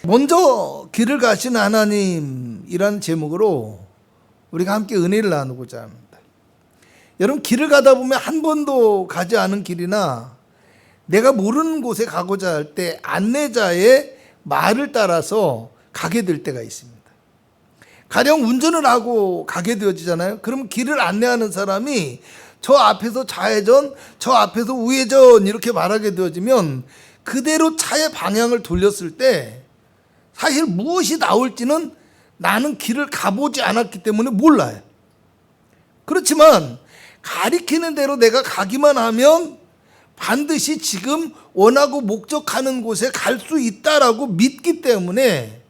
먼저 길을 가신 하나님이라는 제목으로 우리가 함께 은혜를 나누고자 합니다. 여러분, 길을 가다 보면 한 번도 가지 않은 길이나 내가 모르는 곳에 가고자 할 때 안내자의 말을 따라서 가게 될 때가 있습니다. 가령 운전을 하고 가게 되어지잖아요. 그럼 길을 안내하는 사람이 저 앞에서 좌회전, 저 앞에서 우회전 이렇게 말하게 되어지면 그대로 차의 방향을 돌렸을 때 사실 무엇이 나올지는 나는 길을 가보지 않았기 때문에 몰라요. 그렇지만 가리키는 대로 내가 가기만 하면 반드시 지금 원하고 목적하는 곳에 갈 수 있다라고 믿기 때문에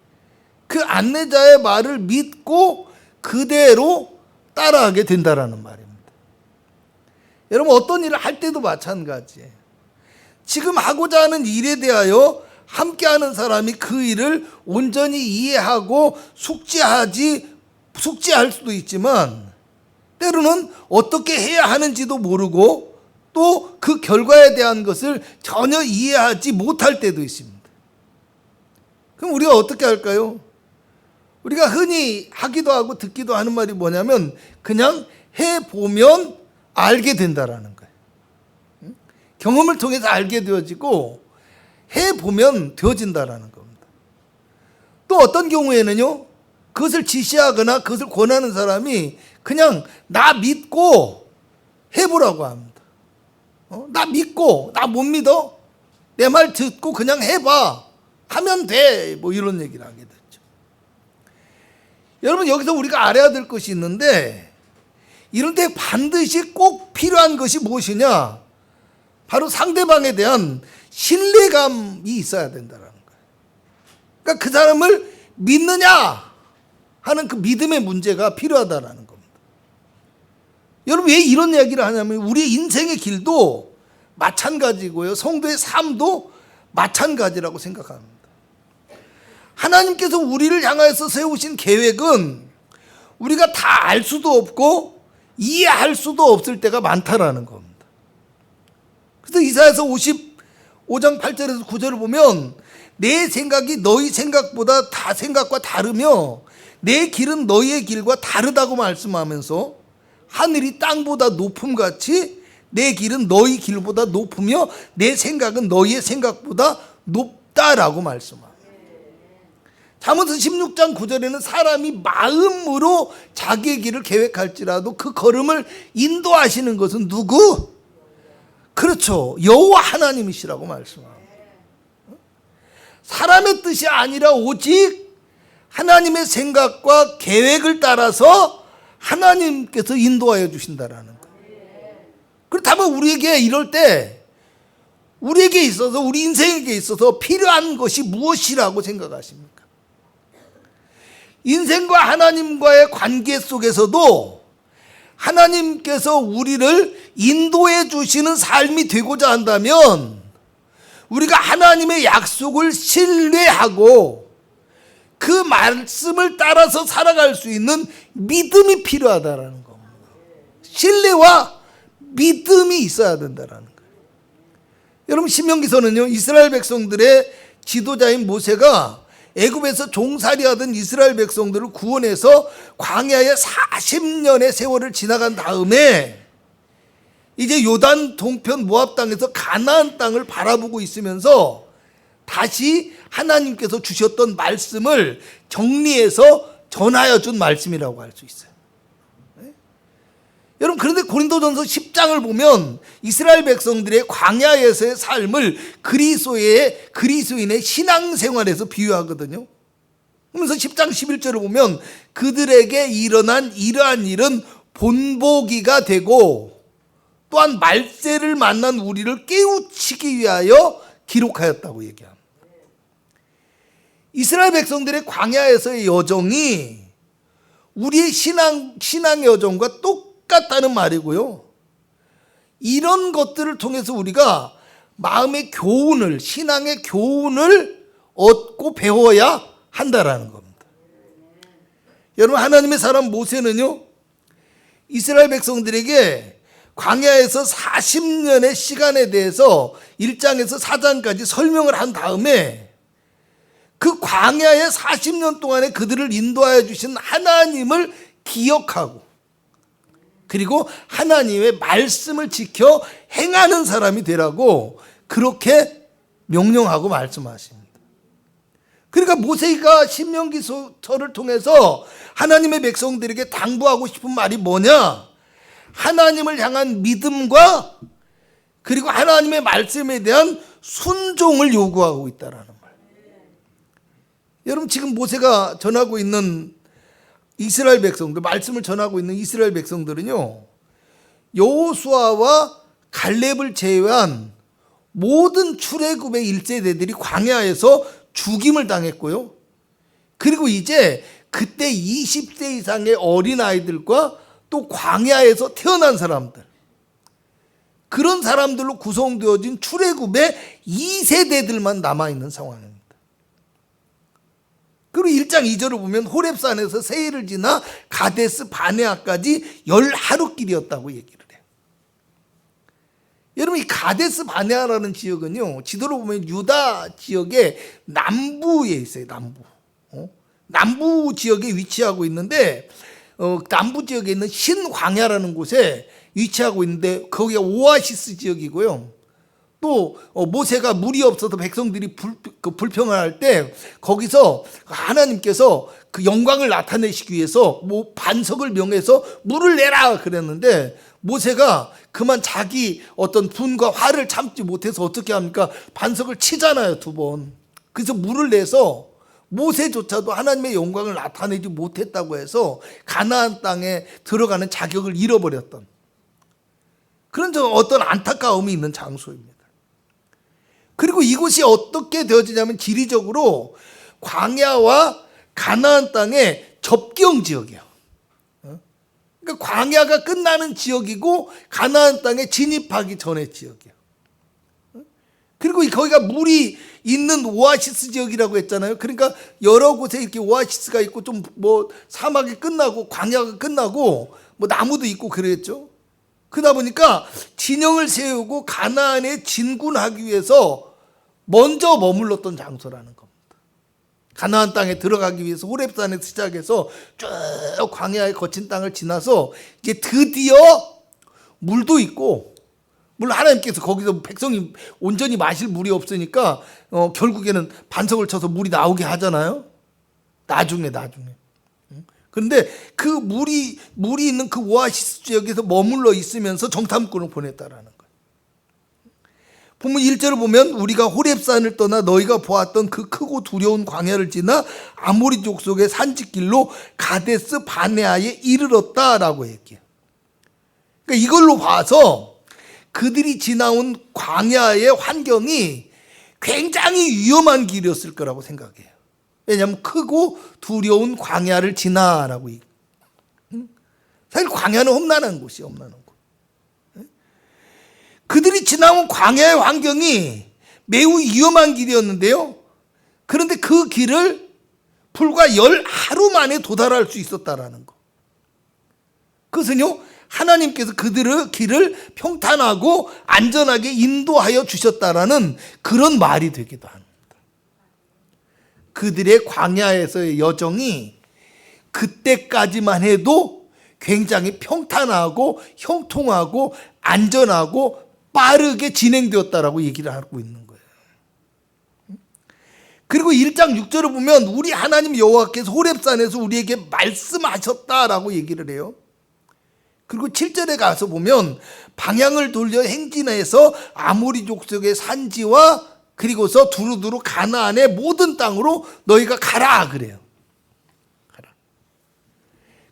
그 안내자의 말을 믿고 그대로 따라하게 된다라는 말입니다. 여러분, 어떤 일을 할 때도 마찬가지예요. 지금 하고자 하는 일에 대하여 함께하는 사람이 그 일을 온전히 이해하고 숙지할 수도 있지만 때로는 어떻게 해야 하는지도 모르고 또 그 결과에 대한 것을 전혀 이해하지 못할 때도 있습니다. 그럼 우리가 어떻게 할까요? 우리가 흔히 하기도 하고 듣기도 하는 말이 뭐냐면 그냥 해보면 알게 된다라는 거예요. 경험을 통해서 알게 되어지고 해보면 되어진다라는 겁니다. 또 어떤 경우에는요, 그것을 지시하거나 그것을 권하는 사람이 그냥 나 믿고 해보라고 합니다. 나 믿고 나 못 믿어? 내 말 듣고 그냥 해봐. 하면 돼. 뭐 이런 얘기를 하게 됐죠. 여러분, 여기서 우리가 알아야 될 것이 있는데 이런 데 반드시 꼭 필요한 것이 무엇이냐? 바로 상대방에 대한 신뢰감이 있어야 된다는 거예요. 그러니까 그 사람을 믿느냐 하는 그 믿음의 문제가 필요하다는 겁니다. 여러분, 왜 이런 이야기를 하냐면 우리의 인생의 길도 마찬가지고요, 성도의 삶도 마찬가지라고 생각합니다. 하나님께서 우리를 향하여서 세우신 계획은 우리가 다 알 수도 없고 이해할 수도 없을 때가 많다라는 겁니다. 그래서 이사야서 55장 8절에서 9절을 보면 내 생각이 너희 생각보다 다 생각과 다르며 내 길은 너희의 길과 다르다고 말씀하면서 하늘이 땅보다 높음같이 내 길은 너희 길보다 높으며 내 생각은 너희의 생각보다 높다라고 말씀합니다. 잠언서 16장 9절에는 사람이 마음으로 자기의 길을 계획할지라도 그 걸음을 인도하시는 것은 누구? 그렇죠, 여호와 하나님이시라고 말씀합니다. 사람의 뜻이 아니라 오직 하나님의 생각과 계획을 따라서 하나님께서 인도하여 주신다라는 거예요. 그렇다면 우리에게 이럴 때 우리에게 있어서 우리 인생에게 있어서 필요한 것이 무엇이라고 생각하십니까? 인생과 하나님과의 관계 속에서도 하나님께서 우리를 인도해 주시는 삶이 되고자 한다면 우리가 하나님의 약속을 신뢰하고 그 말씀을 따라서 살아갈 수 있는 믿음이 필요하다라는 겁니다. 신뢰와 믿음이 있어야 된다라는 거예요. 여러분, 신명기서는요, 이스라엘 백성들의 지도자인 모세가 애굽에서 종살이하던 이스라엘 백성들을 구원해서 광야에 40년의 세월을 지나간 다음에 이제 요단 동편 모압 땅에서 가나안 땅을 바라보고 있으면서 다시 하나님께서 주셨던 말씀을 정리해서 전하여 준 말씀이라고 할 수 있어요. 네? 여러분, 그런데 고린도전서 10장을 보면 이스라엘 백성들의 광야에서의 삶을 그리스도인의 신앙생활에서 비유하거든요. 그러면서 10장 11절을 보면 그들에게 일어난 이러한 일은 본보기가 되고 또한 말세를 만난 우리를 깨우치기 위하여 기록하였다고 얘기합니다. 이스라엘 백성들의 광야에서의 여정이 우리의 신앙의 여정과 똑같다는 말이고요. 이런 것들을 통해서 우리가 마음의 교훈을, 신앙의 교훈을 얻고 배워야 한다라는 겁니다. 여러분, 하나님의 사람 모세는요, 이스라엘 백성들에게 광야에서 40년의 시간에 대해서 1장에서 4장까지 설명을 한 다음에 그 광야의 40년 동안에 그들을 인도하여 주신 하나님을 기억하고, 그리고 하나님의 말씀을 지켜 행하는 사람이 되라고 그렇게 명령하고 말씀하십니다. 그러니까 모세가 신명기서를 통해서 하나님의 백성들에게 당부하고 싶은 말이 뭐냐? 하나님을 향한 믿음과 그리고 하나님의 말씀에 대한 순종을 요구하고 있다라는 말. 여러분, 지금 모세가 전하고 있는 이스라엘 백성들, 말씀을 전하고 있는 이스라엘 백성들은요, 여호수아와 갈렙을 제외한 모든 출애굽의 1세대들이 광야에서 죽임을 당했고요. 그리고 이제 그때 20세 이상의 어린아이들과 또 광야에서 태어난 사람들, 그런 사람들로 구성되어진 출애굽의 2세대들만 남아있는 상황입니다. 그리고 1장 2절을 보면 호렙산에서 세일을 지나 가데스 바네아까지 10하루길이었다고 얘기를 해요. 여러분, 이 가데스 바네아라는 지역은요, 지도로 보면 유다 지역의 남부에 있어요. 남부 지역에 위치하고 있는데, 남부 지역에 있는 신광야라는 곳에 위치하고 있는데, 거기가 오아시스 지역이고요. 또 모세가 물이 없어서 백성들이 불평을 할 때 거기서 하나님께서 그 영광을 나타내시기 위해서 반석을 명해서 물을 내라 그랬는데, 모세가 그만 자기 어떤 분과 화를 참지 못해서 어떻게 합니까? 반석을 치잖아요, 2번. 그래서 물을 내서 모세조차도 하나님의 영광을 나타내지 못했다고 해서 가나안 땅에 들어가는 자격을 잃어버렸던 그런 어떤 안타까움이 있는 장소입니다. 그리고 이곳이 어떻게 되어지냐면 지리적으로 광야와 가나안 땅의 접경 지역이에요. 그러니까 광야가 끝나는 지역이고 가나안 땅에 진입하기 전의 지역이에요. 그리고 거기가 물이 있는 오아시스 지역이라고 했잖아요. 그러니까 여러 곳에 이렇게 오아시스가 있고 좀 사막이 끝나고 광야가 끝나고 나무도 있고 그랬죠. 그러다 보니까 진영을 세우고 가나안에 진군하기 위해서 먼저 머물렀던 장소라는 겁니다. 가나안 땅에 들어가기 위해서 호렙산에 시작해서 쭉 광야의 거친 땅을 지나서 이제 드디어 물도 있고, 물론 하나님께서 거기서 백성이 온전히 마실 물이 없으니까 결국에는 반석을 쳐서 물이 나오게 하잖아요. 나중에. 그런데 그 물이 있는 그 오아시스 지역에서 머물러 있으면서 정탐꾼을 보냈다라는 거예요. 본문 1절을 보면 우리가 호렙산을 떠나 너희가 보았던 그 크고 두려운 광야를 지나 아모리 족속의 산지길로 가데스 바네아에 이르렀다라고 얘기해요. 그러니까 이걸로 봐서 그들이 지나온 광야의 환경이 굉장히 위험한 길이었을 거라고 생각해요. 왜냐하면 크고 두려운 광야를 지나라고 얘기해요. 사실 광야는 험난한 곳이에요. 그들이 지나온 광야의 환경이 매우 위험한 길이었는데요. 그런데 그 길을 불과 10하루 만에 도달할 수 있었다라는 거. 그것은요, 하나님께서 그들의 길을 평탄하고 안전하게 인도하여 주셨다라는 그런 말이 되기도 합니다. 그들의 광야에서의 여정이 그때까지만 해도 굉장히 평탄하고 형통하고 안전하고 빠르게 진행되었다라고 얘기를 하고 있는 거예요. 그리고 1장 6절을 보면 우리 하나님 여호와께서 호렙산에서 우리에게 말씀하셨다라고 얘기를 해요. 그리고 7절에 가서 보면 방향을 돌려 행진해서 아모리 족속의 산지와 그리고서 두루두루 가나안의 모든 땅으로 너희가 가라 그래요. 가라.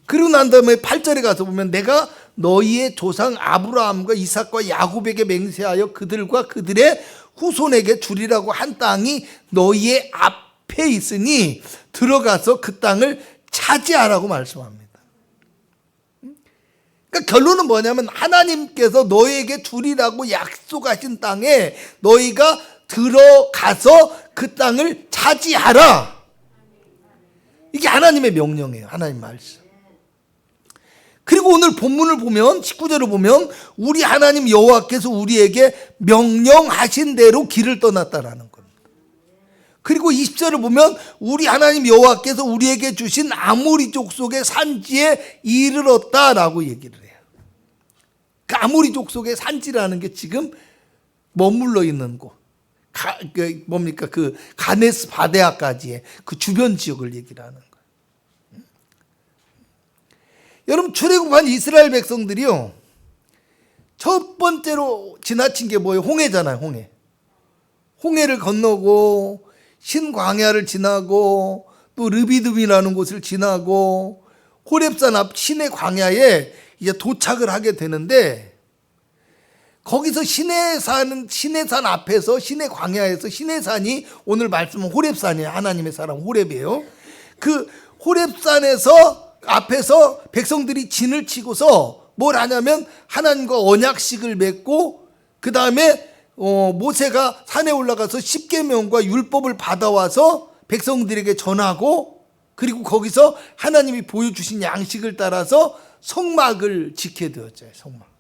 그리고 난 다음에 8절에 가서 보면 내가 너희의 조상 아브라함과 이삭과 야곱에게 맹세하여 그들과 그들의 후손에게 주리라고 한 땅이 너희의 앞에 있으니 들어가서 그 땅을 차지하라고 말씀합니다. 그러니까 결론은 뭐냐면 하나님께서 너희에게 주리라고 약속하신 땅에 너희가 들어가서 그 땅을 차지하라. 이게 하나님의 명령이에요. 하나님 말씀. 그리고 오늘 본문을 보면 19절을 보면 우리 하나님 여호와께서 우리에게 명령하신 대로 길을 떠났다라는 겁니다. 그리고 20절을 보면 우리 하나님 여호와께서 우리에게 주신 아모리 족속의 산지에 이르렀다라고 얘기를 해요. 그 아모리 족속의 산지라는 게 지금 머물러 있는 곳, 그 가데스 바네아까지의 그 주변 지역을 얘기를 하는 거예요. 여러분, 출애굽한 이스라엘 백성들이요, 첫 번째로 지나친 게 뭐예요? 홍해잖아요. 홍해를 건너고 신광야를 지나고 또 르비듬이라는 곳을 지나고 호렙산 앞 신의 광야에 이제 도착을 하게 되는데, 거기서 시내산 앞에서 신의 광야에서 시내산이 오늘 말씀은 호렙산이에요. 하나님의 사람 호렙이에요. 그 호렙산에서 앞에서 백성들이 진을 치고서 뭘 하냐면 하나님과 언약식을 맺고, 그 다음에 모세가 산에 올라가서 십계명과 율법을 받아와서 백성들에게 전하고, 그리고 거기서 하나님이 보여주신 양식을 따라서 성막을 지게 되었죠. 성막.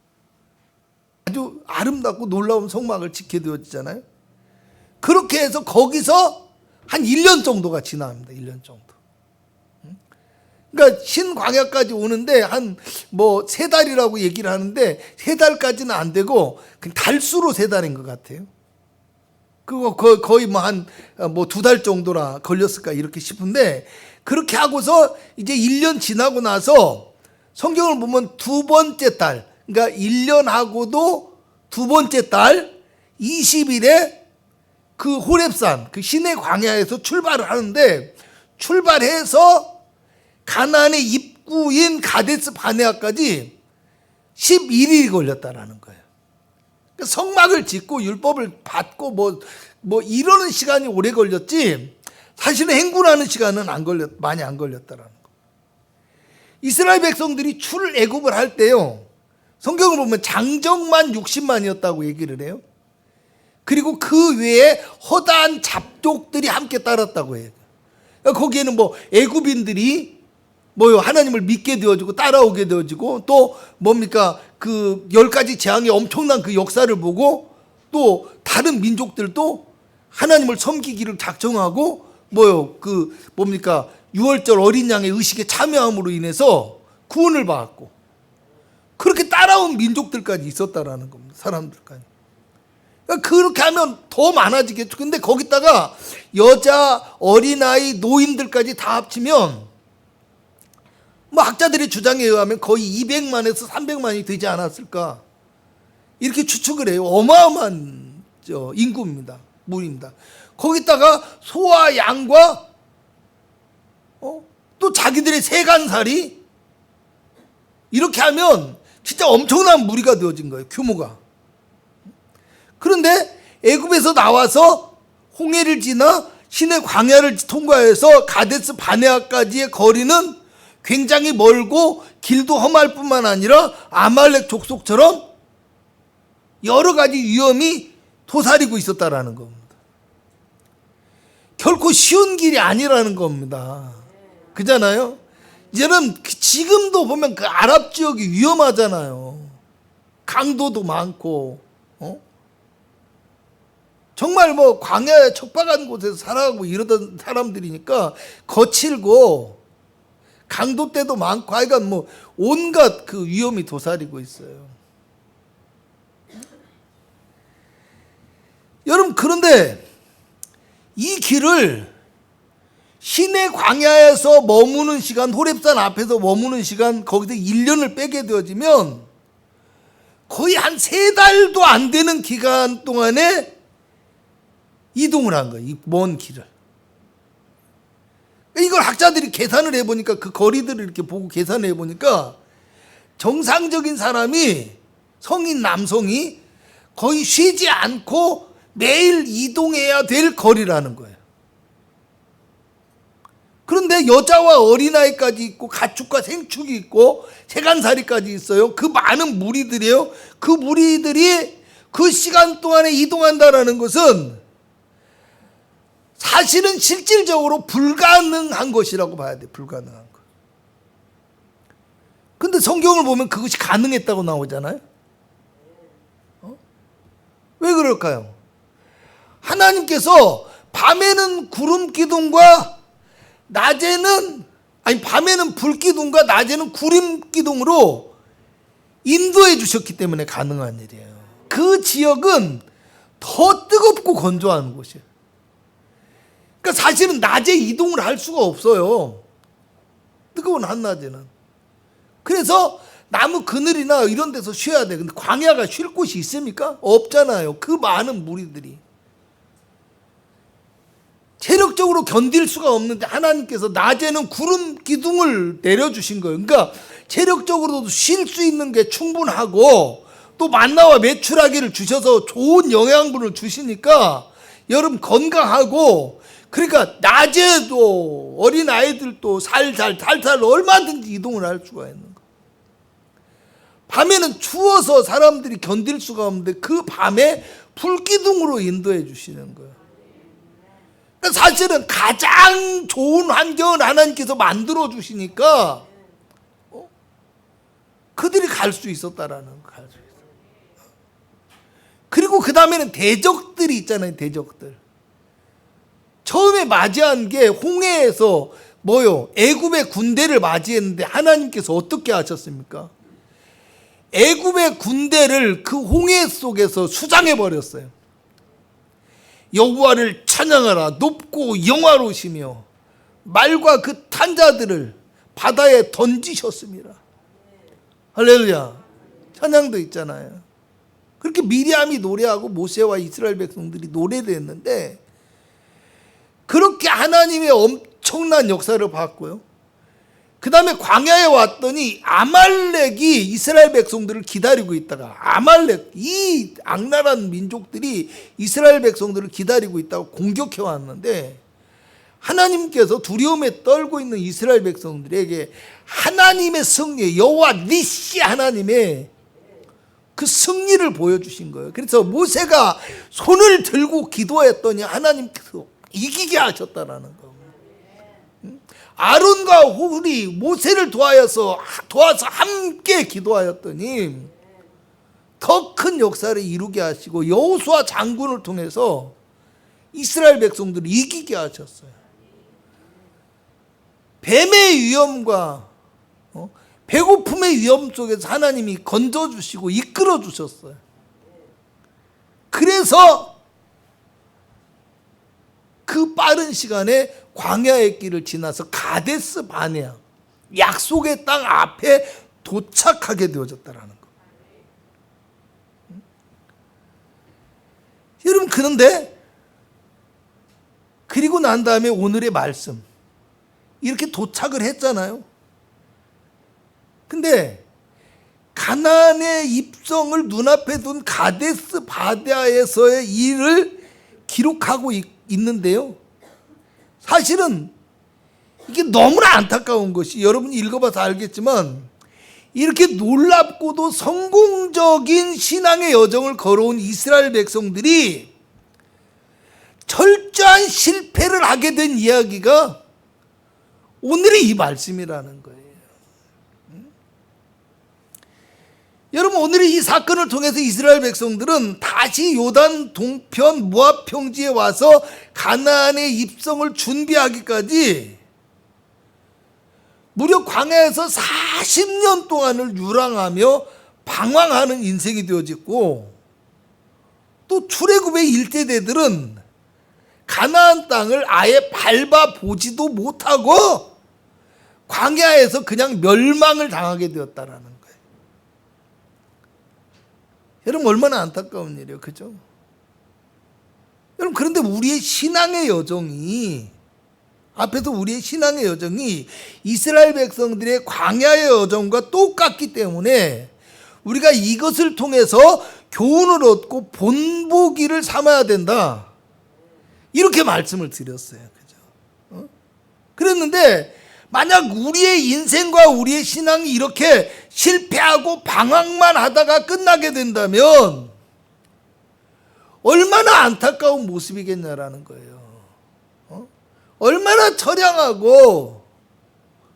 아주 아름답고 놀라운 성막을 지게 되었잖아요. 그렇게 해서 거기서 한 1년 정도가 지납니다. 1년 정도. 그러니까 신광야까지 오는데 한 3달이라고 얘기를 하는데 3달까지는 안 되고 그냥 달수로 3달인 것 같아요. 그거 거의 한 2달 정도나 걸렸을까 이렇게 싶은데, 그렇게 하고서 이제 1년 지나고 나서 성경을 보면 두 번째 달, 그러니까 1년하고도 두 번째 달 20일에 그 호렙산, 그 신의 광야에서 출발을 하는데, 출발해서 가나안의 입구인 가데스 바네아까지 11일이 걸렸다라는 거예요. 그러니까 성막을 짓고 율법을 받고 이러는 시간이 오래 걸렸지, 사실은 행군하는 시간은 많이 안 걸렸다라는 거. 이스라엘 백성들이 출애굽을 할 때요, 성경을 보면 장정만 60만이었다고 얘기를 해요. 그리고 그 외에 허다한 잡족들이 함께 따랐다고 해요. 그러니까 거기에는 애굽인들이 하나님을 믿게 되어지고 따라오게 되어지고, 또 그 10가지 재앙의 엄청난 그 역사를 보고 또 다른 민족들도 하나님을 섬기기를 작정하고 유월절 어린 양의 의식에 참여함으로 인해서 구원을 받았고, 그렇게 따라온 민족들까지 있었다라는 겁니다. 사람들까지. 그러니까 그렇게 하면 더 많아지겠죠. 근데 거기다가 여자, 어린아이, 노인들까지 다 합치면 학자들의 주장에 의하면 거의 200만에서 300만이 되지 않았을까, 이렇게 추측을 해요. 어마어마한 인구입니다. 무리입니다. 거기다가 소와 양과 또 자기들의 세간살이, 이렇게 하면 진짜 엄청난 무리가 되어진 거예요. 규모가. 그런데 애굽에서 나와서 홍해를 지나 신의 광야를 통과해서 가데스 바네아까지의 거리는 굉장히 멀고 길도 험할 뿐만 아니라 아말렉 족속처럼 여러 가지 위험이 도사리고 있었다라는 겁니다. 결코 쉬운 길이 아니라는 겁니다. 그잖아요. 여러분, 지금도 보면 그 아랍 지역이 위험하잖아요. 강도도 많고, 정말 광야에 척박한 곳에서 살아가고 이러던 사람들이니까 거칠고 강도 때도 많고, 하여간 온갖 그 위험이 도사리고 있어요. 여러분, 그런데 이 길을 신의 광야에서 머무는 시간, 호렙산 앞에서 머무는 시간, 거기서 1년을 빼게 되어지면 거의 한 3달도 안 되는 기간 동안에 이동을 한 거예요. 이 먼 길을. 이걸 학자들이 계산을 해보니까, 그 거리들을 이렇게 보고 계산을 해보니까 정상적인 사람이, 성인 남성이 거의 쉬지 않고 매일 이동해야 될 거리라는 거예요. 그런데 여자와 어린아이까지 있고 가축과 생축이 있고 세간살이까지 있어요. 그 많은 무리들이에요. 그 무리들이 그 시간 동안에 이동한다라는 것은 사실은 실질적으로 불가능한 것이라고 봐야 돼. 불가능한 것. 근데 성경을 보면 그것이 가능했다고 나오잖아요. 왜 그럴까요? 하나님께서 밤에는 구름 기둥과 밤에는 불 기둥과 낮에는 구름 기둥으로 인도해 주셨기 때문에 가능한 일이에요. 그 지역은 더 뜨겁고 건조한 곳이에요. 그러니까 사실은 낮에 이동을 할 수가 없어요. 뜨거운 한낮에는. 그래서 나무 그늘이나 이런 데서 쉬어야 돼. 근데 광야가 쉴 곳이 있습니까? 없잖아요. 그 많은 무리들이. 체력적으로 견딜 수가 없는데 하나님께서 낮에는 구름 기둥을 내려주신 거예요. 그러니까 체력적으로도 쉴 수 있는 게 충분하고 또 만나와 메추라기를 주셔서 좋은 영양분을 주시니까 여러분 건강하고, 그러니까 낮에도 어린아이들도 살살 얼마든지 이동을 할 수가 있는 거예요. 밤에는 추워서 사람들이 견딜 수가 없는데 그 밤에 불기둥으로 인도해 주시는 거예요. 그러니까 사실은 가장 좋은 환경을 하나님께서 만들어 주시니까 그들이 갈 수 있었다라는 거. 갈 수 있어요. 그리고 그 다음에는 대적들이 있잖아요. 대적들. 처음에 맞이한 게 홍해에서 애굽의 군대를 맞이했는데 하나님께서 어떻게 하셨습니까? 애굽의 군대를 그 홍해 속에서 수장해 버렸어요. 여호와를 찬양하라, 높고 영화로우시며 말과 그 탄자들을 바다에 던지셨습니다. 할렐루야. 찬양도 있잖아요. 그렇게 미리암이 노래하고 모세와 이스라엘 백성들이 노래를 했는데 그렇게 하나님의 엄청난 역사를 봤고요. 그 다음에 광야에 왔더니 아말렉이 이스라엘 백성들을 기다리고 있다가, 아말렉, 이 악랄한 민족들이 이스라엘 백성들을 기다리고 있다가 공격해 왔는데 하나님께서 두려움에 떨고 있는 이스라엘 백성들에게 하나님의 승리, 여호와 니시 하나님의 그 승리를 보여주신 거예요. 그래서 모세가 손을 들고 기도했더니 하나님께서 이기게 하셨다라는 거. 아론과 홀이 모세를 도와서 함께 기도하였더니 더 큰 역사를 이루게 하시고 여호수아 장군을 통해서 이스라엘 백성들을 이기게 하셨어요. 뱀의 위험과 배고픔의 위험 속에서 하나님이 건져주시고 이끌어주셨어요. 그래서 그 빠른 시간에 광야의 길을 지나서 가데스 바네아, 약속의 땅 앞에 도착하게 되어졌다라는 거. 여러분, 그런데 그리고 난 다음에 오늘의 말씀 이렇게 도착을 했잖아요. 근데 가나안의 입성을 눈앞에 둔 가데스 바네아에서의 일을 기록하고 있는데요. 사실은 이게 너무나 안타까운 것이, 여러분이 읽어봐서 알겠지만 이렇게 놀랍고도 성공적인 신앙의 여정을 걸어온 이스라엘 백성들이 철저한 실패를 하게 된 이야기가 오늘의 이 말씀이라는 거예요. 여러분, 오늘의 이 사건을 통해서 이스라엘 백성들은 다시 요단 동편 모압 평지에 와서 가나안의 입성을 준비하기까지 무려 광야에서 40년 동안을 유랑하며 방황하는 인생이 되어졌고, 또 출애굽의 일대대들은 가나안 땅을 아예 밟아보지도 못하고 광야에서 그냥 멸망을 당하게 되었다라는 거예요. 여러분, 얼마나 안타까운 일이에요. 그죠? 여러분, 그런데 우리의 신앙의 여정이, 앞에서 우리의 신앙의 여정이 이스라엘 백성들의 광야의 여정과 똑같기 때문에 우리가 이것을 통해서 교훈을 얻고 본보기를 삼아야 된다, 이렇게 말씀을 드렸어요. 그죠? 그랬는데 만약 우리의 인생과 우리의 신앙이 이렇게 실패하고 방황만 하다가 끝나게 된다면 얼마나 안타까운 모습이겠냐라는 거예요. 얼마나 처량하고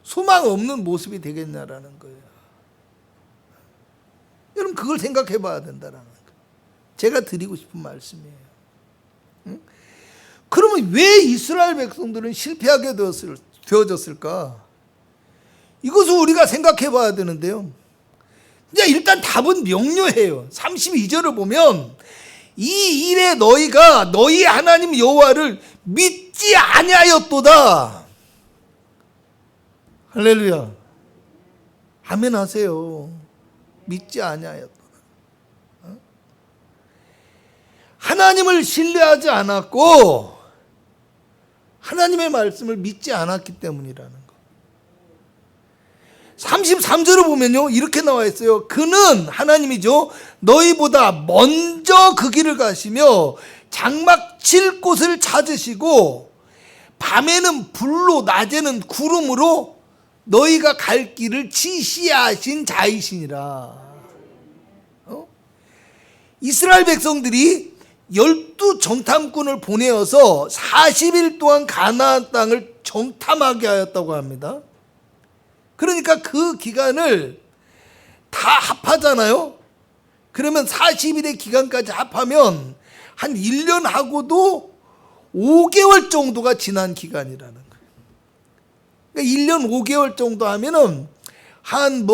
소망 없는 모습이 되겠냐라는 거예요. 여러분, 그걸 생각해 봐야 된다라는 거예요. 제가 드리고 싶은 말씀이에요. 그러면 왜 이스라엘 백성들은 실패하게 되어졌을까? 이것을 우리가 생각해 봐야 되는데요. 일단 답은 명료해요. 32절을 보면 이 일에 너희가 너희 하나님 여호와를 믿지 아니하였도다. 할렐루야. 아멘 하세요. 믿지 아니하였도다. 하나님을 신뢰하지 않았고 하나님의 말씀을 믿지 않았기 때문이라는 거. 33절을 보면요 이렇게 나와 있어요. 그는 하나님이죠. 너희보다 먼저 그 길을 가시며 장막 칠 곳을 찾으시고 밤에는 불로 낮에는 구름으로 너희가 갈 길을 지시하신 자이시니라. 이스라엘 백성들이 12 정탐꾼을 보내어서 40일 동안 가나안 땅을 정탐하게 하였다고 합니다. 그러니까 그 기간을 다 합하잖아요. 그러면 40일의 기간까지 합하면 한 1년하고도 5개월 정도가 지난 기간이라는 거예요. 그러니까 1년 5개월 정도 하면은 한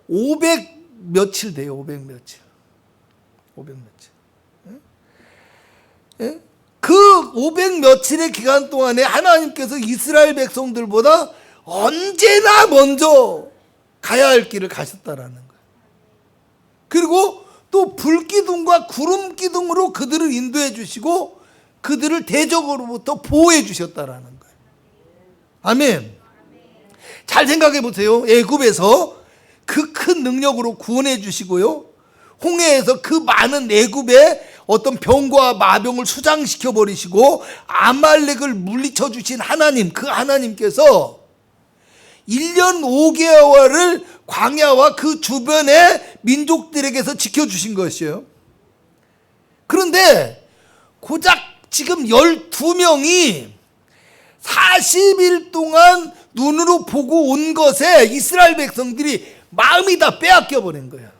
500 며칠 돼요. 500 며칠. 500 며칠. 예? 그 500 며칠의 기간 동안에 하나님께서 이스라엘 백성들보다 언제나 먼저 가야 할 길을 가셨다라는 거예요. 그리고 또 불기둥과 구름기둥으로 그들을 인도해 주시고 그들을 대적으로부터 보호해 주셨다라는 거예요. 아멘. 잘 생각해 보세요. 애굽에서 그 큰 능력으로 구원해 주시고요. 홍해에서 그 많은 애굽의 어떤 병과 마병을 수장시켜 버리시고 아말렉을 물리쳐 주신 하나님, 그 하나님께서 1년 5개월을 광야와 그 주변의 민족들에게서 지켜주신 것이에요. 그런데 고작 지금 12명이 40일 동안 눈으로 보고 온 것에 이스라엘 백성들이 마음이 다 빼앗겨 버린 거예요.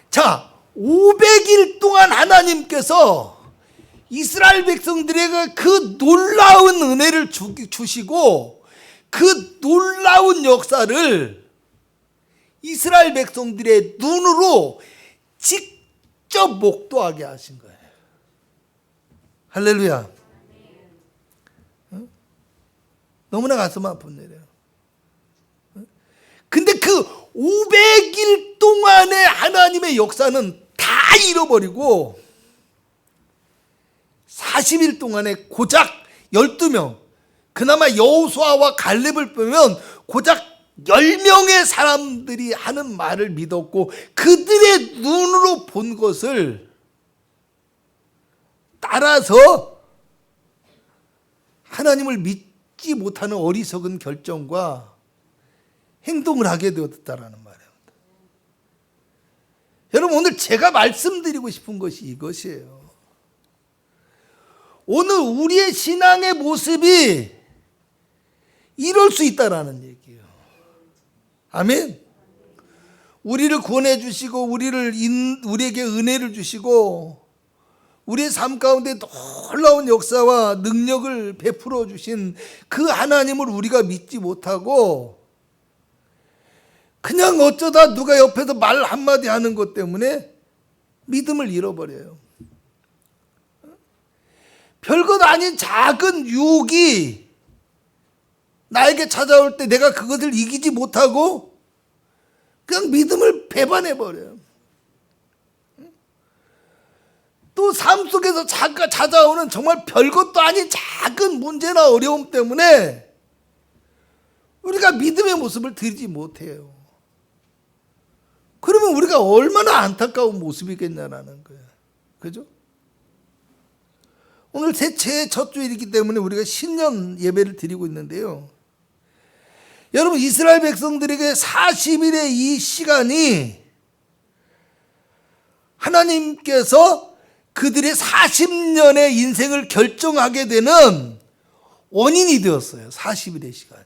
자, 500일 동안 하나님께서 이스라엘 백성들에게 그 놀라운 은혜를 주시고 그 놀라운 역사를 이스라엘 백성들의 눈으로 직접 목도하게 하신 거예요. 할렐루야. 너무나 가슴 아픈 일이에요. 근데 그 500일 동안의 하나님의 역사는 다 잃어버리고 40일 동안에 고작 12명, 그나마 여호수아와 갈렙을 빼면 고작 10명의 사람들이 하는 말을 믿었고 그들의 눈으로 본 것을 따라서 하나님을 믿지 못하는 어리석은 결정과 행동을 하게 되었다라는 말이에요. 여러분, 오늘 제가 말씀드리고 싶은 것이 이것이에요. 오늘 우리의 신앙의 모습이 이럴 수 있다라는 얘기예요. 아멘. 우리를 구원해 주시고 우리에게 은혜를 주시고 우리의 삶 가운데 놀라운 역사와 능력을 베풀어 주신 그 하나님을 우리가 믿지 못하고 그냥 어쩌다 누가 옆에서 말 한마디 하는 것 때문에 믿음을 잃어버려요. 별것 아닌 작은 유혹이 나에게 찾아올 때 내가 그것을 이기지 못하고 그냥 믿음을 배반해버려요. 또 삶 속에서 잠깐 찾아오는 정말 별것도 아닌 작은 문제나 어려움 때문에 우리가 믿음의 모습을 드리지 못해요. 그러면 우리가 얼마나 안타까운 모습이겠냐라는 거예요. 그죠? 오늘 새해의 첫 주일이기 때문에 우리가 신년 예배를 드리고 있는데요. 여러분, 이스라엘 백성들에게 40일의 이 시간이 하나님께서 그들의 40년의 인생을 결정하게 되는 원인이 되었어요. 40일의 시간이.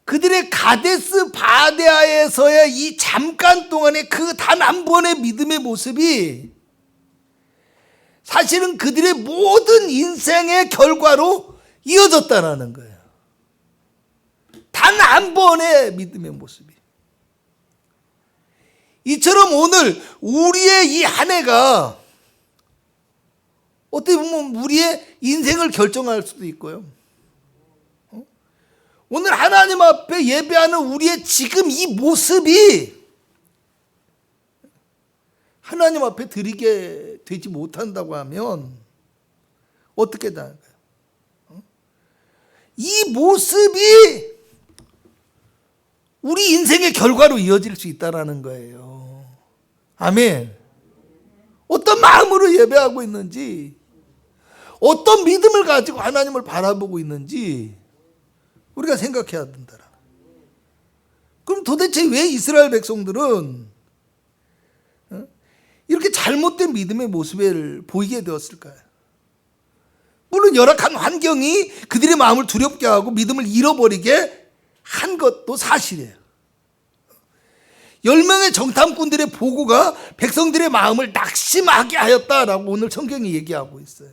그들의 가데스 바네아에서의 이 잠깐 동안의 그 단 한 번의 믿음의 모습이 사실은 그들의 모든 인생의 결과로 이어졌다라는 거예요. 단 한 번의 믿음의 모습이. 이처럼 오늘 우리의 이 한 해가 어떻게 보면 우리의 인생을 결정할 수도 있고요. 오늘 하나님 앞에 예배하는 우리의 지금 이 모습이 하나님 앞에 드리게 되지 못한다고 하면 어떻게 될까요? 이 모습이 우리 인생의 결과로 이어질 수 있다는 거예요. 아멘. 어떤 마음으로 예배하고 있는지, 어떤 믿음을 가지고 하나님을 바라보고 있는지 우리가 생각해야 된다. 그럼 도대체 왜 이스라엘 백성들은 이렇게 잘못된 믿음의 모습을 보이게 되었을까요? 물론 열악한 환경이 그들의 마음을 두렵게 하고 믿음을 잃어버리게 한 것도 사실이에요. 10명의 정탐꾼들의 보고가 백성들의 마음을 낙심하게 하였다라고 오늘 성경이 얘기하고 있어요.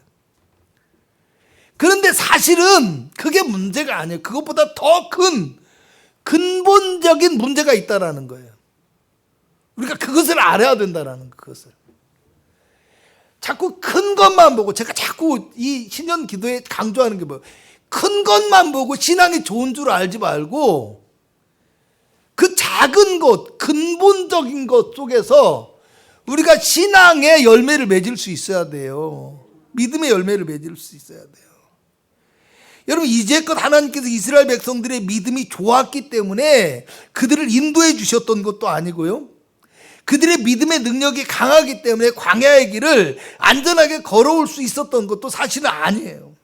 그런데 사실은 그게 문제가 아니에요. 그것보다 더 큰 근본적인 문제가 있다라는 거예요. 우리가 그것을 알아야 된다라는 그것을. 자꾸 큰 것만 보고, 제가 자꾸 이 신년 기도에 강조하는 게 뭐예요? 큰 것만 보고 신앙이 좋은 줄 알지 말고 그 작은 것, 근본적인 것 속에서 우리가 신앙의 열매를 맺을 수 있어야 돼요. 믿음의 열매를 맺을 수 있어야 돼요. 여러분, 이제껏 하나님께서 이스라엘 백성들의 믿음이 좋았기 때문에 그들을 인도해 주셨던 것도 아니고요. 그들의 믿음의 능력이 강하기 때문에 광야의 길을 안전하게 걸어올 수 있었던 것도 사실은 아니에요.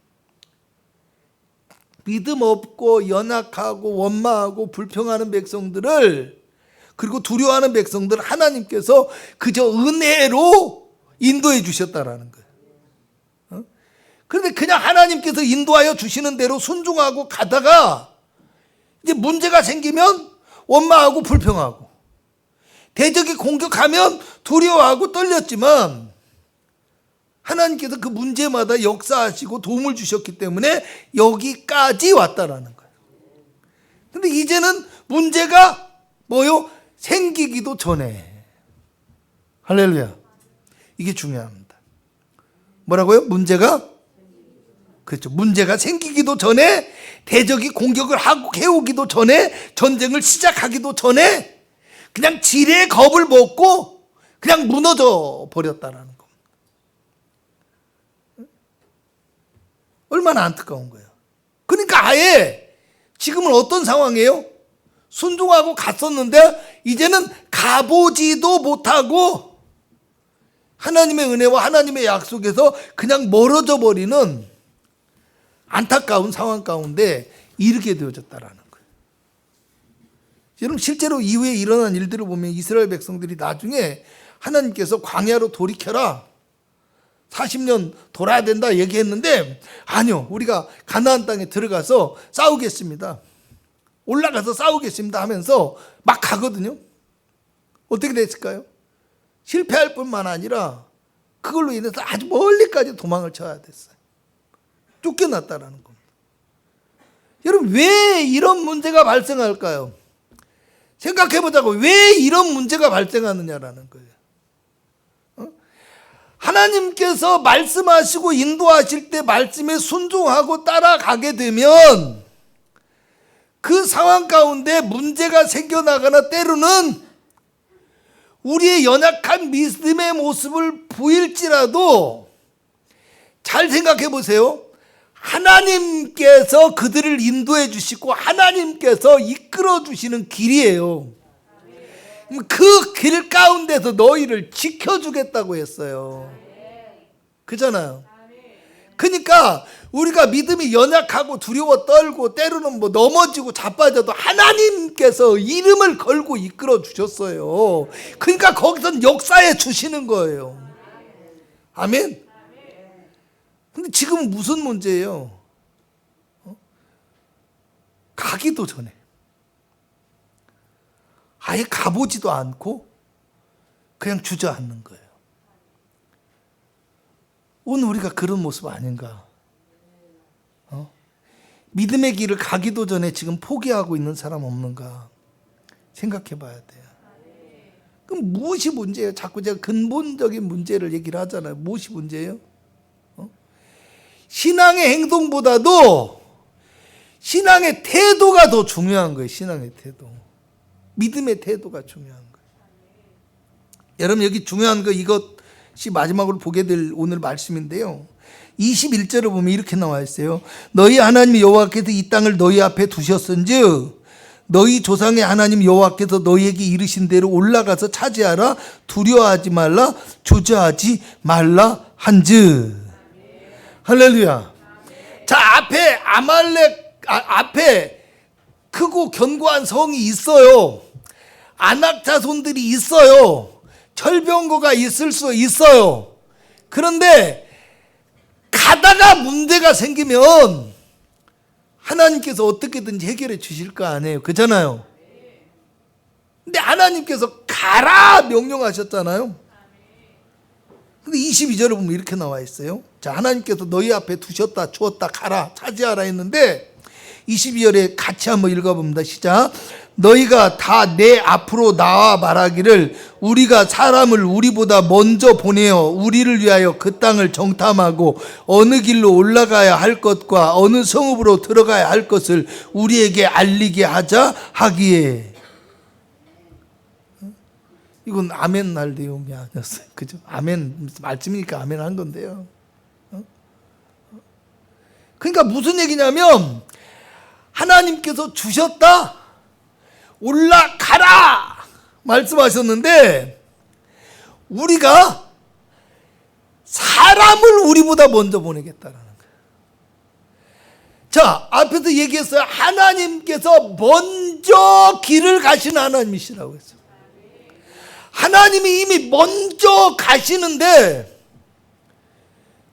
믿음 없고 연약하고 원망하고 불평하는 백성들을, 그리고 두려워하는 백성들을 하나님께서 그저 은혜로 인도해 주셨다라는 거예요. 그런데 그냥 하나님께서 인도하여 주시는 대로 순종하고 가다가 이제 문제가 생기면 원망하고 불평하고, 대적이 공격하면 두려워하고 떨렸지만 하나님께서 그 문제마다 역사하시고 도움을 주셨기 때문에 여기까지 왔다라는 거예요. 근데 이제는 문제가 뭐요? 생기기도 전에. 할렐루야. 이게 중요합니다. 뭐라고요? 문제가? 그렇죠. 문제가 생기기도 전에, 대적이 공격을 하고 해오기도 전에, 전쟁을 시작하기도 전에 그냥 지레 겁을 먹고 그냥 무너져 버렸다라는 겁니다. 얼마나 안타까운 거예요. 그러니까 아예 지금은 어떤 상황이에요? 순종하고 갔었는데 이제는 가보지도 못하고 하나님의 은혜와 하나님의 약속에서 그냥 멀어져 버리는 안타까운 상황 가운데 이르게 되어졌다라는 거예요. 여러분, 실제로 이후에 일어난 일들을 보면 이스라엘 백성들이 나중에 하나님께서 광야로 돌이켜라, 40년 돌아야 된다 얘기했는데, 아니요, 우리가 가나안 땅에 들어가서 싸우겠습니다, 올라가서 싸우겠습니다 하면서 막 가거든요. 어떻게 됐을까요? 실패할 뿐만 아니라 그걸로 인해서 아주 멀리까지 도망을 쳐야 됐어요. 쫓겨났다라는 겁니다. 여러분, 왜 이런 문제가 발생할까요? 생각해보자고. 왜 이런 문제가 발생하느냐라는 거예요. 하나님께서 말씀하시고 인도하실 때 말씀에 순종하고 따라가게 되면 그 상황 가운데 문제가 생겨나거나 때로는 우리의 연약한 믿음의 모습을 보일지라도 잘 생각해 보세요. 하나님께서 그들을 인도해 주시고 하나님께서 이끌어 주시는 길이에요. 그 길 가운데서 너희를 지켜주겠다고 했어요. 그잖아요. 그러니까 우리가 믿음이 연약하고 두려워 떨고 때로는 뭐 넘어지고 자빠져도 하나님께서 이름을 걸고 이끌어 주셨어요. 그러니까 거기선 역사해 주시는 거예요. 아멘. 근데 지금은 무슨 문제예요? 가기도 전에, 아예 가보지도 않고 그냥 주저앉는 거예요. 오늘 우리가 그런 모습 아닌가? 믿음의 길을 가기도 전에 지금 포기하고 있는 사람 없는가? 생각해 봐야 돼요. 그럼 무엇이 문제예요? 자꾸 제가 근본적인 문제를 얘기를 하잖아요. 무엇이 문제예요? 신앙의 행동보다도 신앙의 태도가 더 중요한 거예요. 신앙의 태도. 믿음의 태도가 중요한 거예요. 여러분 여기 중요한 거 이것이 마지막으로 보게 될 오늘 말씀인데요. 21절을 보면 이렇게 나와 있어요. 너희 하나님 여호와께서 이 땅을 너희 앞에 두셨은즉 너희 조상의 하나님 여호와께서 너희에게 이르신 대로 올라가서 차지하라. 두려워하지 말라. 주저하지 말라 한즉. 할렐루야. 자, 앞에 아말렉 앞에 크고 견고한 성이 있어요. 아낙 자손들이 있어요. 철병거가 있을 수 있어요. 그런데 가다가 문제가 생기면 하나님께서 어떻게든지 해결해 주실 거 아니에요. 그렇잖아요. 근데 하나님께서 가라 명령하셨잖아요. 근데 22절에 보면 이렇게 나와 있어요. 자, 하나님께서 너희 앞에 두셨다, 주었다, 가라, 차지하라 했는데 22절에 같이 한번 읽어봅니다. 시작. 너희가 다 내 앞으로 나와 말하기를 우리가 사람을 우리보다 먼저 보내어 우리를 위하여 그 땅을 정탐하고 어느 길로 올라가야 할 것과 어느 성읍으로 들어가야 할 것을 우리에게 알리게 하자 하기에. 이건 아멘 날 내용이 아니었어요. 그죠? 아멘 말씀이니까 아멘 한 건데요. 그러니까 무슨 얘기냐면 하나님께서 주셨다, 올라가라 말씀하셨는데 우리가 사람을 우리보다 먼저 보내겠다라는 거예요. 자, 앞에서 얘기했어요. 하나님께서 먼저 길을 가시는 하나님이시라고 했어요. 하나님이 이미 먼저 가시는데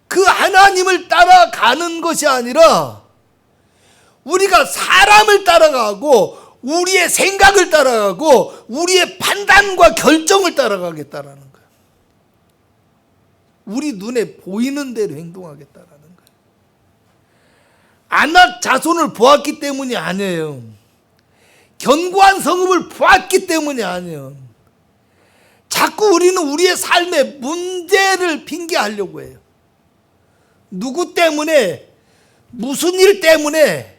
그 하나님을 따라가는 것이 아니라 우리가 사람을 따라가고 우리의 생각을 따라가고 우리의 판단과 결정을 따라가겠다라는 거예요. 우리 눈에 보이는 대로 행동하겠다라는 거예요. 아낙 자손을 보았기 때문이 아니에요. 견고한 성읍을 보았기 때문이 아니에요. 자꾸 우리는 우리의 삶에 문제를 핑계하려고 해요. 누구 때문에, 무슨 일 때문에,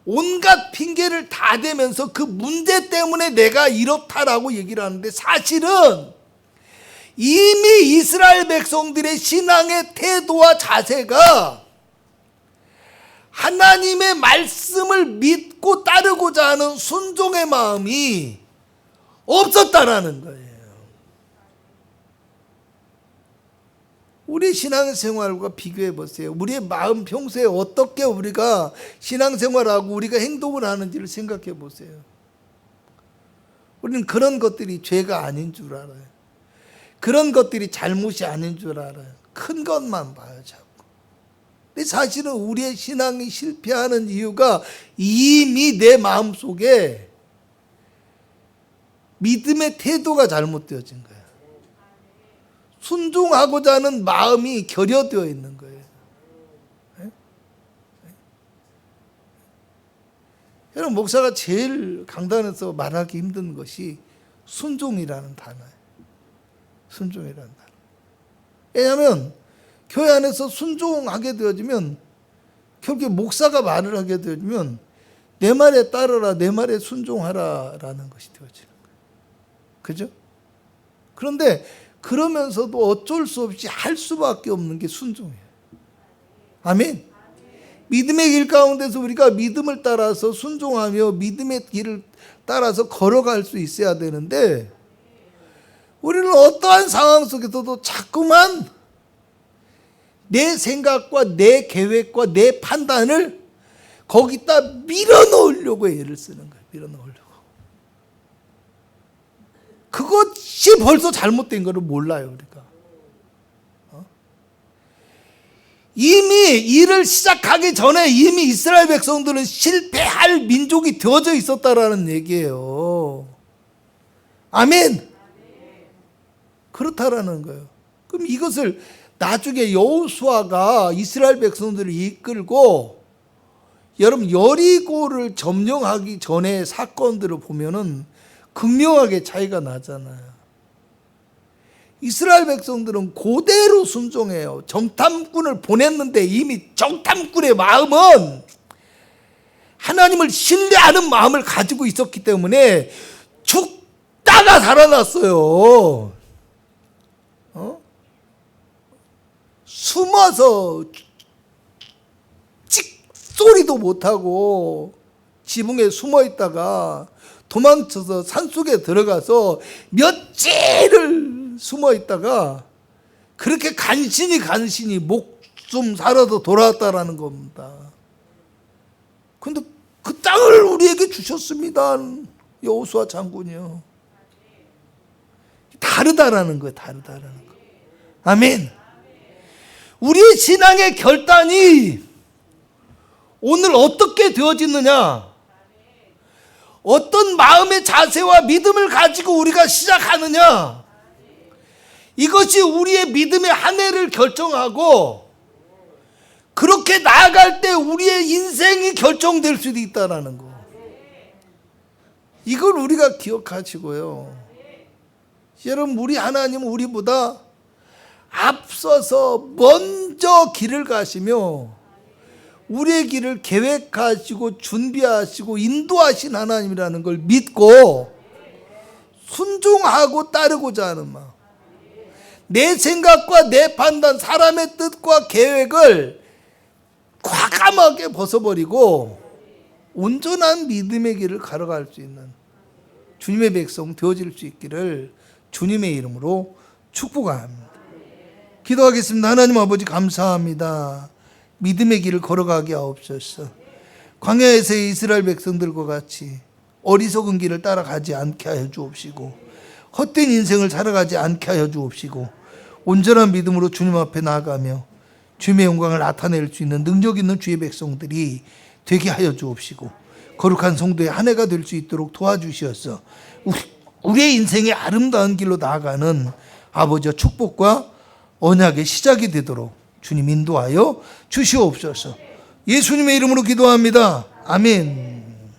온갖 핑계를 다 대면서 그 문제 때문에 내가 이렇다라고 얘기를 하는데 사실은 이미 이스라엘 백성들의 신앙의 태도와 자세가 하나님의 말씀을 믿고 따르고자 하는 순종의 마음이 없었다라는 거예요. 우리 신앙생활과 비교해 보세요. 우리의 마음 평소에 어떻게 우리가 신앙생활하고 우리가 행동을 하는지를 생각해 보세요. 우리는 그런 것들이 죄가 아닌 줄 알아요. 그런 것들이 잘못이 아닌 줄 알아요. 큰 것만 봐요, 자꾸. 근데 사실은 우리의 신앙이 실패하는 이유가 이미 내 마음속에 믿음의 태도가 잘못되어진 거예요. 순종하고자 하는 마음이 결여되어 있는 거예요. 네? 여러분, 목사가 제일 강단에서 말하기 힘든 것이 순종이라는 단어예요. 순종이라는 단어. 왜냐하면 교회 안에서 순종하게 되어지면 결국에 목사가 말을 하게 되어지면 내 말에 따르라, 내 말에 순종하라라는 것이 되어지는 거예요. 그죠? 그런데 그러면서도 어쩔 수 없이 할 수밖에 없는 게 순종이에요. 아멘. 믿음의 길 가운데서 우리가 믿음을 따라서 순종하며 믿음의 길을 따라서 걸어갈 수 있어야 되는데 우리는 어떠한 상황 속에서도 자꾸만 내 생각과 내 계획과 내 판단을 거기다 밀어넣으려고 애를 쓰는 거예요. 밀어넣으려고. 그것이 벌써 잘못된 거를 몰라요, 우리가. 이미 일을 시작하기 전에 이미 이스라엘 백성들은 실패할 민족이 되어져 있었다라는 얘기예요. 아멘. 그렇다라는 거예요. 그럼 이것을 나중에 여호수아가 이스라엘 백성들을 이끌고 여러분 여리고를 점령하기 전에 사건들을 보면은 극명하게 차이가 나잖아요. 이스라엘 백성들은 그대로 순종해요. 정탐꾼을 보냈는데 이미 정탐꾼의 마음은 하나님을 신뢰하는 마음을 가지고 있었기 때문에 죽다가 살아났어요. 숨어서 찍소리도 못하고 지붕에 숨어 있다가 도망쳐서 산속에 들어가서 며칠을 숨어 있다가 그렇게 간신히 목숨 살아도 돌아왔다라는 겁니다. 근데 그 땅을 우리에게 주셨습니다. 여호수아 장군이요. 다르다라는 거예요. 다르다라는 거. 아멘. 우리의 신앙의 결단이 오늘 어떻게 되어지느냐? 어떤 마음의 자세와 믿음을 가지고 우리가 시작하느냐? 이것이 우리의 믿음의 한 해를 결정하고 그렇게 나아갈 때 우리의 인생이 결정될 수도 있다는 거. 이걸 우리가 기억하시고요. 여러분, 우리 하나님은 우리보다 앞서서 먼저 길을 가시며 우리의 길을 계획하시고 준비하시고 인도하신 하나님이라는 걸 믿고 순종하고 따르고자 하는 마음. 내 생각과 내 판단, 사람의 뜻과 계획을 과감하게 벗어버리고 온전한 믿음의 길을 걸어갈 수 있는 주님의 백성 되어질 수 있기를 주님의 이름으로 축복합니다. 기도하겠습니다. 하나님 아버지 감사합니다. 믿음의 길을 걸어가게 하옵소서. 광야에서의 이스라엘 백성들과 같이 어리석은 길을 따라가지 않게 하여 주옵시고 헛된 인생을 살아가지 않게 하여 주옵시고 온전한 믿음으로 주님 앞에 나아가며 주님의 영광을 나타낼 수 있는 능력 있는 주의 백성들이 되게 하여 주옵시고 거룩한 성도의 한 해가 될 수 있도록 도와주시어서 우리의 인생의 아름다운 길로 나아가는 아버지의 축복과 언약의 시작이 되도록 주님 인도하여 주시옵소서. 예수님의 이름으로 기도합니다. 아멘.